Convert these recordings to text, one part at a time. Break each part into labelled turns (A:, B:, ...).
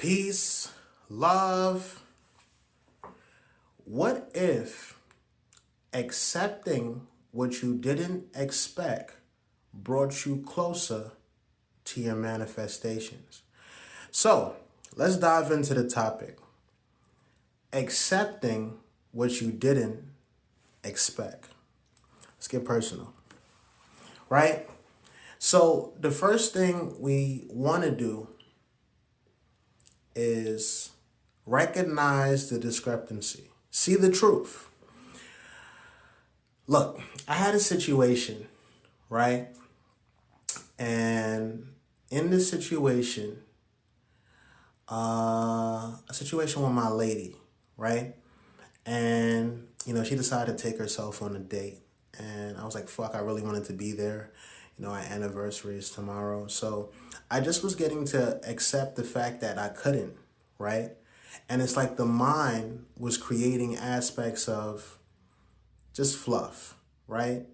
A: Peace, love. What if accepting what you didn't expect brought you closer to your manifestations? So let's dive into the topic. Accepting what you didn't expect. Let's get personal, right? So the first thing we want to do is recognize the discrepancy. See the truth. Look, I had a situation, right? And in this situation, a situation with my lady, right? And, she decided to take herself on a date. And I was like, fuck, I really wanted to be there. Our anniversary is tomorrow. So I just was getting to accept the fact that I couldn't, right? And it's like the mind was creating aspects of just fluff, right?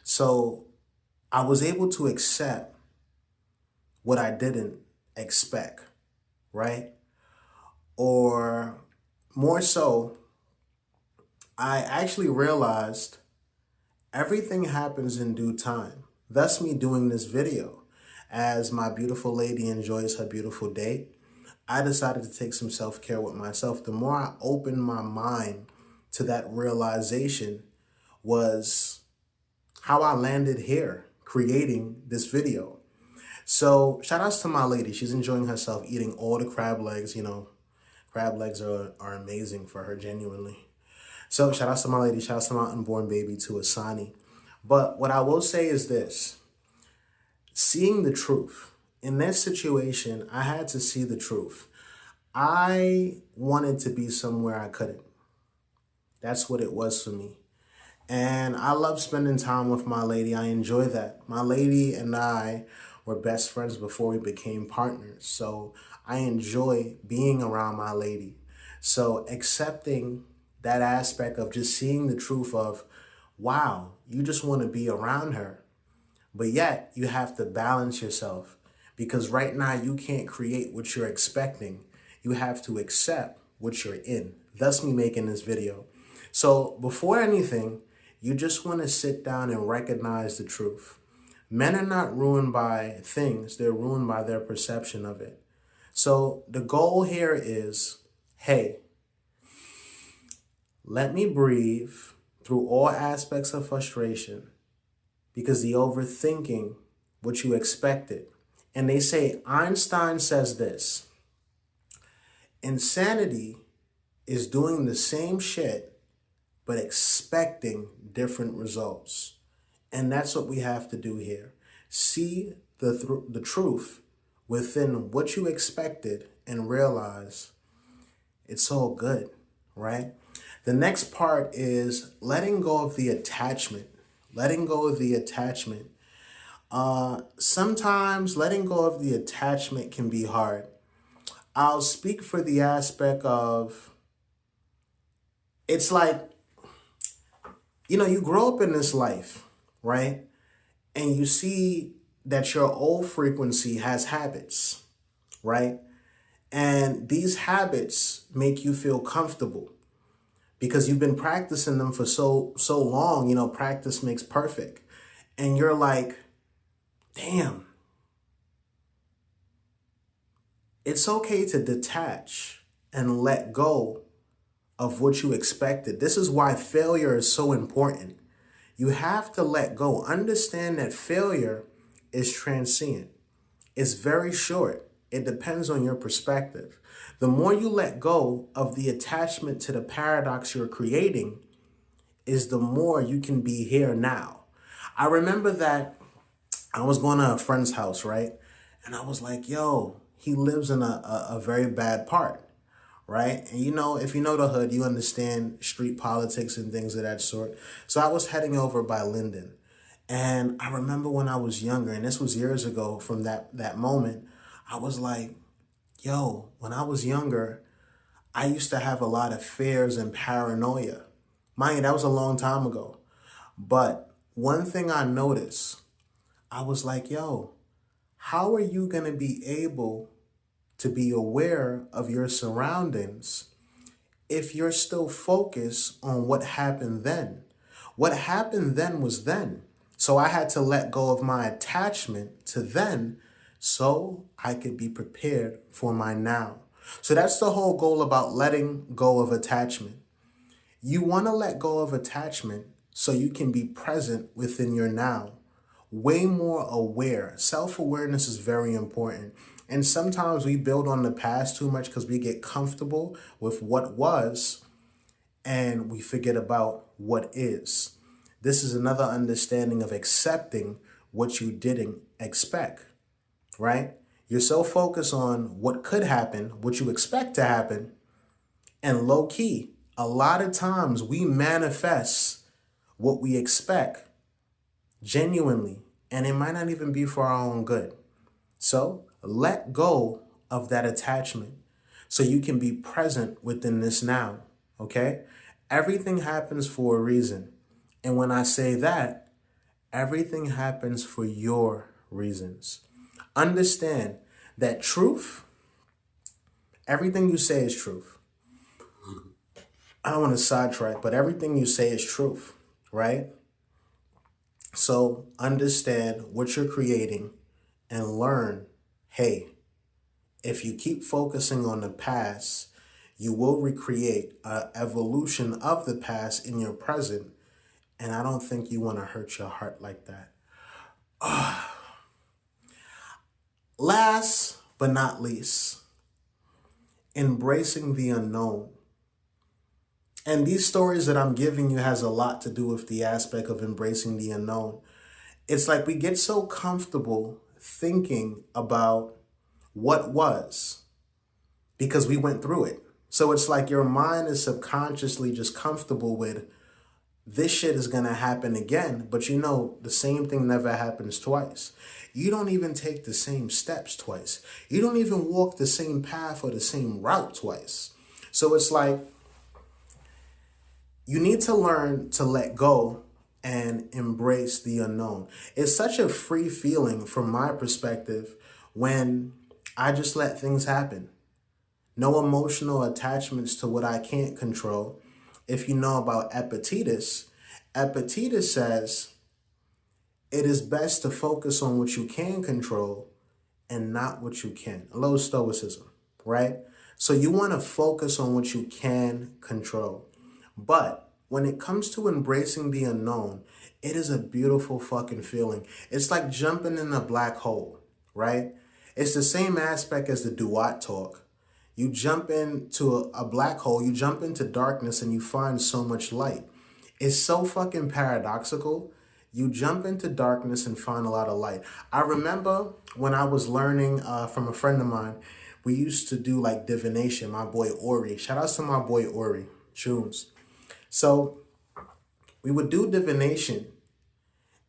A: So I was able to accept what I didn't expect, right? Or more so, I actually realized everything happens in due time. Thus me doing this video. As my beautiful lady enjoys her beautiful date, I decided to take some self-care with myself. The more I opened my mind to that realization was how I landed here creating this video. So shout outs to my lady. She's enjoying herself eating all the crab legs. Crab legs are amazing for her, genuinely. So shout outs to my lady. Shout outs to my unborn baby, to Asani. But what I will say is this. Seeing the truth. In this situation, I had to see the truth. I wanted to be somewhere I couldn't. That's what it was for me. And I love spending time with my lady. I enjoy that. My lady and I were best friends before we became partners. So I enjoy being around my lady. So accepting that aspect of just seeing the truth of, wow, you just want to be around her. But yet you have to balance yourself, because right now you can't create what you're expecting. You have to accept what you're in. Thus me making this video. So before anything, you just want to sit down and recognize the truth. Men are not ruined by things. They're ruined by their perception of it. So the goal here is, hey, let me breathe through all aspects of frustration, because the overthinking what you expected. And they say, Einstein says this, insanity is doing the same shit, but expecting different results. And that's what we have to do here. See the truth within what you expected and realize it's all good, right? The next part is letting go of the attachment. Letting go of the attachment. Sometimes letting go of the attachment can be hard. I'll speak for the aspect of, it's like, you grow up in this life, right? And you see that your old frequency has habits, right? And these habits make you feel comfortable because you've been practicing them for so long. Practice makes perfect. And you're like, damn, it's okay to detach and let go of what you expected. This is why failure is so important. You have to let go. Understand that failure is transient. It's very short. It depends on your perspective. The more you let go of the attachment to the paradox you're creating, is the more you can be here now. I remember that I was going to a friend's house, right? And I was like, yo, he lives in a very bad part, right? And if you know the hood, you understand street politics and things of that sort. So I was heading over by Linden. And I remember when I was younger, and this was years ago from that moment, I was like, yo, when I was younger, I used to have a lot of fears and paranoia. Mind you, that was a long time ago. But one thing I noticed, I was like, yo, how are you going to be able to be aware of your surroundings if you're still focused on what happened then. What happened then was then. So I had to let go of my attachment to then so I could be prepared for my now. So that's the whole goal about letting go of attachment. You want to let go of attachment so you can be present within your now, way more aware. Self-awareness is very important. And sometimes we build on the past too much because we get comfortable with what was and we forget about what is. This is another understanding of accepting what you didn't expect, right? You're so focused on what could happen, what you expect to happen, and low key, a lot of times we manifest what we expect genuinely, and it might not even be for our own good. So let go of that attachment so you can be present within this now, okay? Everything happens for a reason. And when I say that, everything happens for your reasons. Understand that truth, everything you say is truth. I don't want to sidetrack, but everything you say is truth, right? So understand what you're creating and learn, hey, if you keep focusing on the past, you will recreate an evolution of the past in your present. And I don't think you want to hurt your heart like that. Last but not least, embracing the unknown. And these stories that I'm giving you has a lot to do with the aspect of embracing the unknown. It's like we get so comfortable thinking about what was because we went through it. So it's like your mind is subconsciously just comfortable with this shit is going to happen again. But you know, the same thing never happens twice. You don't even take the same steps twice. You don't even walk the same path or the same route twice. So it's like you need to learn to let go and embrace the unknown. It's such a free feeling from my perspective when I just let things happen. No emotional attachments to what I can't control. If you know about Epictetus, Epictetus says it is best to focus on what you can control and not what you can. A little stoicism, right? So you want to focus on what you can control. But when it comes to embracing the unknown, it is a beautiful fucking feeling. It's like jumping in a black hole, right? It's the same aspect as the Duat talk. You jump into a black hole, you jump into darkness and you find so much light. It's so fucking paradoxical. You jump into darkness and find a lot of light. I remember when I was learning from a friend of mine, we used to do like divination, my boy Ori. Shout out to my boy Ori, Tunes. So we would do divination.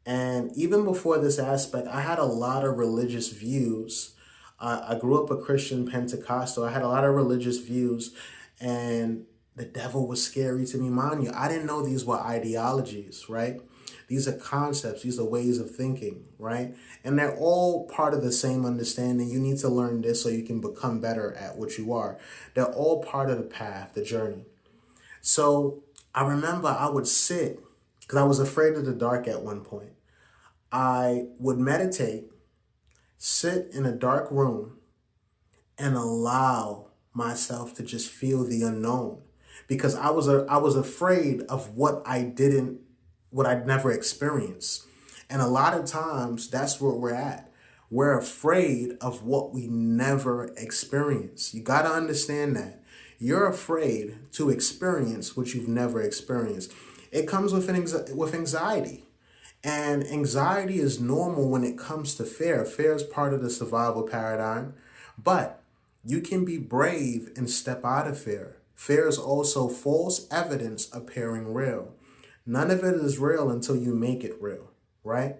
A: And even before this aspect, I had a lot of religious views. I grew up a Christian Pentecostal. I had a lot of religious views and the devil was scary to me. Mind you, I didn't know these were ideologies, right? These are concepts. These are ways of thinking, right? And they're all part of the same understanding. You need to learn this so you can become better at what you are. They're all part of the path, the journey. So I remember I would sit, because I was afraid of the dark at one point. I would meditate, sit in a dark room, and allow myself to just feel the unknown. Because I was afraid of what I'd never experienced. And a lot of times that's where we're at. We're afraid of what we never experienced. You got to understand that. You're afraid to experience what you've never experienced. It comes with anxiety. And anxiety is normal when it comes to fear. Fear is part of the survival paradigm. But you can be brave and step out of fear. Fear is also false evidence appearing real. None of it is real until you make it real, right?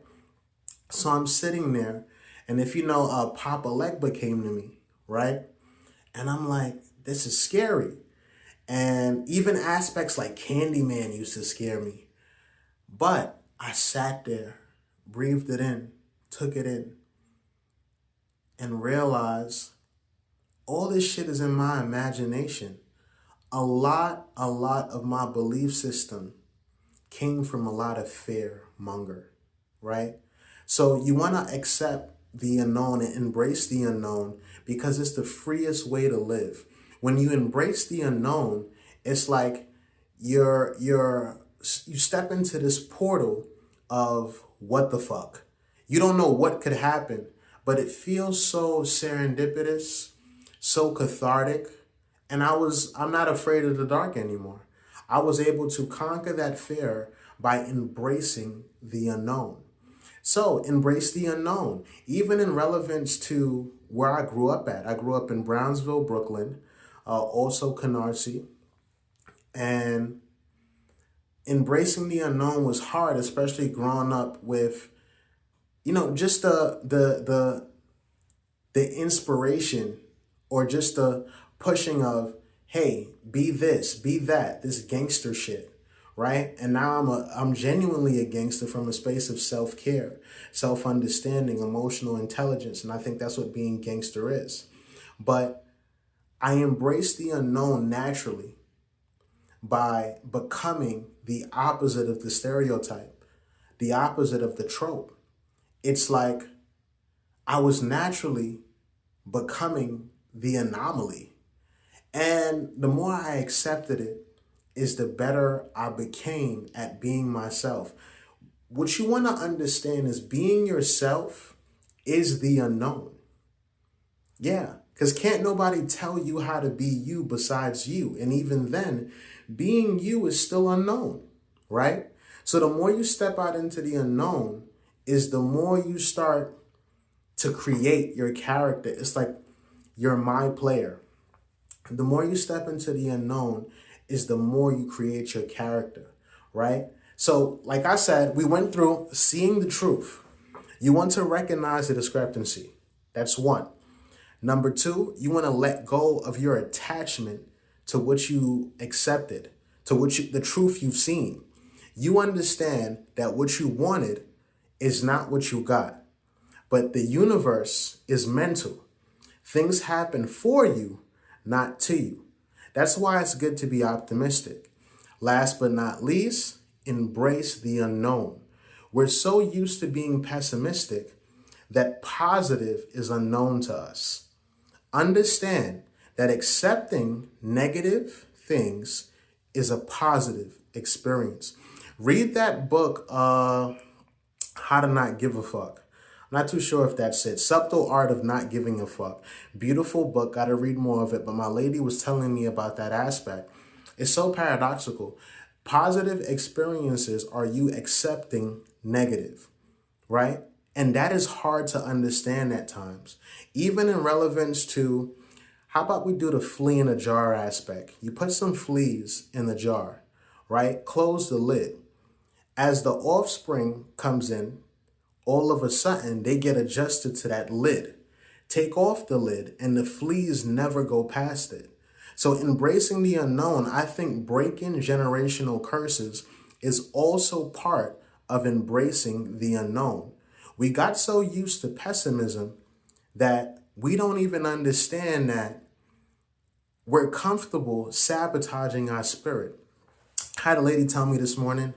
A: So I'm sitting there, and if you know, Papa Legba came to me, right? And I'm like, this is scary. And even aspects like Candyman used to scare me. But I sat there, breathed it in, took it in, and realized all this shit is in my imagination. A lot of my belief system came from a lot of fear monger, right? So you want to accept the unknown and embrace the unknown because it's the freest way to live. When you embrace the unknown, it's like you step into this portal of what the fuck. You don't know what could happen, but it feels so serendipitous, so cathartic. And I'm not afraid of the dark anymore. I was able to conquer that fear by embracing the unknown. So embrace the unknown, even in relevance to where I grew up at. I grew up in Brownsville, Brooklyn, also Canarsie. And embracing the unknown was hard, especially growing up with, just the inspiration or just the pushing of, hey, be this, be that, this gangster shit, right? And now I'm genuinely a gangster from a space of self-care, self-understanding, emotional intelligence, and I think that's what being gangster is. But I embrace the unknown naturally by becoming the opposite of the stereotype, the opposite of the trope. It's like I was naturally becoming the anomaly. And the more I accepted it, is the better I became at being myself. What you want to understand is being yourself is the unknown. Yeah, because can't nobody tell you how to be you besides you. And even then, being you is still unknown, right? So the more you step out into the unknown is the more you start to create your character. It's like you're my player. The more you step into the unknown is the more you create your character, right? So like I said, we went through seeing the truth. You want to recognize the discrepancy. That's one. Number two, you want to let go of your attachment to what you accepted, to the truth you've seen. You understand that what you wanted is not what you got, but the universe is mental. Things happen for you, not to you. That's why it's good to be optimistic. Last but not least, embrace the unknown. We're so used to being pessimistic that positive is unknown to us. Understand that accepting negative things is a positive experience. Read that book, How to Not Give a Fuck. I'm not too sure if that's it. Subtle Art of Not Giving a Fuck. Beautiful book. Got to read more of it. But my lady was telling me about that aspect. It's so paradoxical. Positive experiences are you accepting negative, right? And that is hard to understand at times. Even in relevance to, how about we do the flea in a jar aspect? You put some fleas in the jar, right? Close the lid. As the offspring comes in, all of a sudden they get adjusted to that lid. Take off the lid and the fleas never go past it. So embracing the unknown, I think breaking generational curses is also part of embracing the unknown. We got so used to pessimism that we don't even understand that we're comfortable sabotaging our spirit. I had a lady tell me this morning,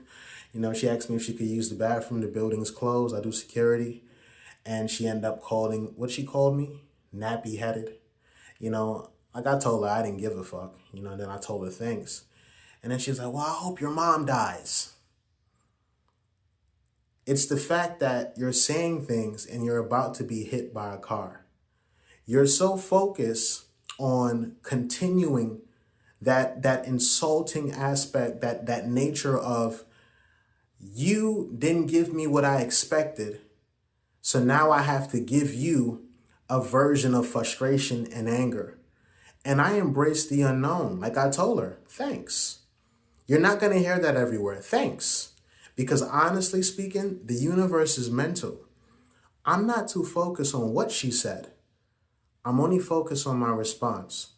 A: she asked me if she could use the bathroom. The building's closed. I do security. And she ended up calling, what she called me? Nappy headed. Like I told her I didn't give a fuck. Then I told her thanks. And then she's like, well, I hope your mom dies. It's the fact that you're saying things and you're about to be hit by a car. You're so focused on continuing that insulting aspect, that nature of, you didn't give me what I expected, so now I have to give you a version of frustration and anger. And I embrace the unknown. Like I told her, thanks. You're not going to hear that everywhere. Thanks. Because honestly speaking, the universe is mental. I'm not too focused on what she said. I'm only focused on my response.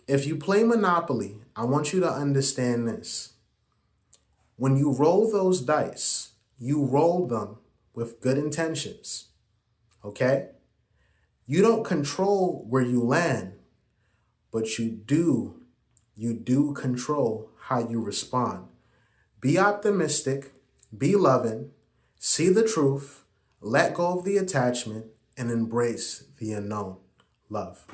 A: If you play Monopoly, I want you to understand this. When you roll those dice, you roll them with good intentions, okay? You don't control where you land. but you do control how you respond. Be optimistic, be loving, see the truth, let go of the attachment, and embrace the unknown. Love.